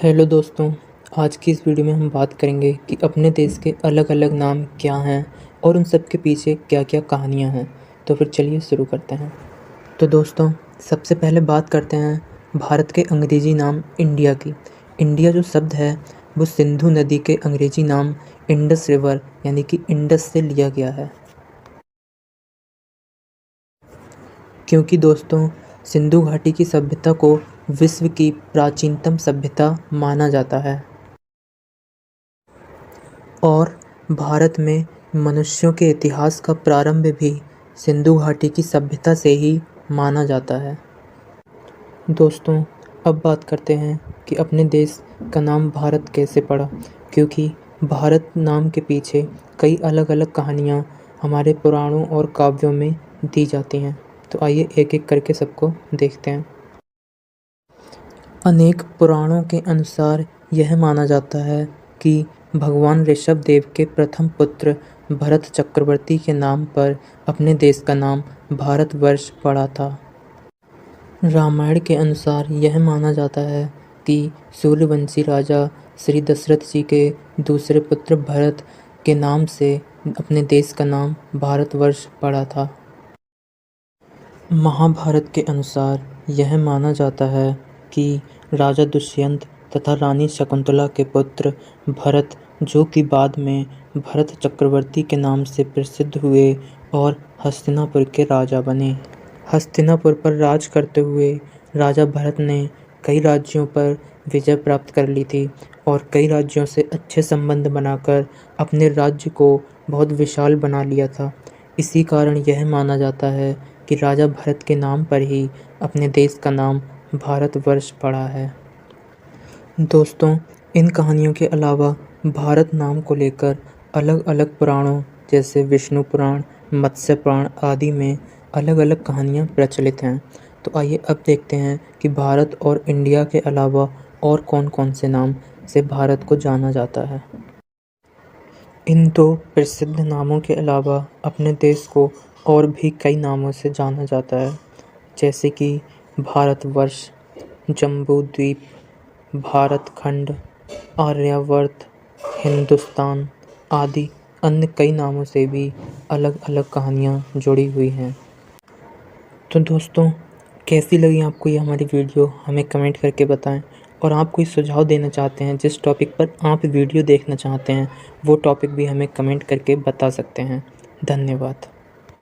Hello दोस्तों। आज की इस वीडियो में हम बात करेंगे कि अपने देश के अलग अलग नाम क्या हैं और उन सब के पीछे क्या क्या कहानियाँ हैं। तो फिर चलिए शुरू करते हैं। तो दोस्तों, सबसे पहले बात करते हैं भारत के अंग्रेज़ी नाम इंडिया की। इंडिया जो शब्द है वो सिंधु नदी के अंग्रेज़ी नाम इंडस रिवर यानी कि इंडस से लिया गया है। क्योंकि दोस्तों, सिंधु घाटी की सभ्यता को विश्व की प्राचीनतम सभ्यता माना जाता है और भारत में मनुष्यों के इतिहास का प्रारंभ भी सिंधु घाटी की सभ्यता से ही माना जाता है। दोस्तों, अब बात करते हैं कि अपने देश का नाम भारत कैसे पड़ा। क्योंकि भारत नाम के पीछे कई अलग अलग कहानियाँ हमारे पुराणों और काव्यों में दी जाती हैं। तो आइए एक एक करके सबको देखते हैं। अनेक पुराणों के अनुसार यह माना जाता है कि भगवान ऋषभ देव के प्रथम पुत्र भरत चक्रवर्ती के नाम पर अपने देश का नाम भारतवर्ष पड़ा था। रामायण के अनुसार यह माना जाता है कि सूर्यवंशी राजा श्री दशरथ जी के दूसरे पुत्र भरत के नाम से अपने देश का नाम भारतवर्ष पड़ा था। महाभारत के अनुसार यह माना जाता है कि राजा दुष्यंत तथा रानी शकुंतला के पुत्र भरत, जो कि बाद में भरत चक्रवर्ती के नाम से प्रसिद्ध हुए और हस्तिनापुर के राजा बने। हस्तिनापुर पर राज करते हुए राजा भरत ने कई राज्यों पर विजय प्राप्त कर ली थी और कई राज्यों से अच्छे संबंध बनाकर अपने राज्य को बहुत विशाल बना लिया था। इसी कारण यह माना जाता है कि राजा भरत के नाम पर ही अपने देश का नाम भारतवर्ष पड़ा है। दोस्तों, इन कहानियों के अलावा भारत नाम को लेकर अलग अलग पुराणों जैसे विष्णु पुराण, मत्स्य पुराण आदि में अलग अलग कहानियाँ प्रचलित हैं। तो आइए अब देखते हैं कि भारत और इंडिया के अलावा और कौन कौन से नाम से भारत को जाना जाता है। इन दो प्रसिद्ध नामों के अलावा अपने देश को और भी कई नामों से जाना जाता है, जैसे कि भारतवर्ष, जम्बूद्वीप, भारतखंड, आर्यावर्त, हिंदुस्तान आदि अन्य कई नामों से भी अलग अलग कहानियाँ जुड़ी हुई हैं। तो दोस्तों, कैसी लगी आपको ये हमारी वीडियो, हमें कमेंट करके बताएं। और आप कोई सुझाव देना चाहते हैं, जिस टॉपिक पर आप वीडियो देखना चाहते हैं, वो टॉपिक भी हमें कमेंट करके बता सकते हैं। धन्यवाद।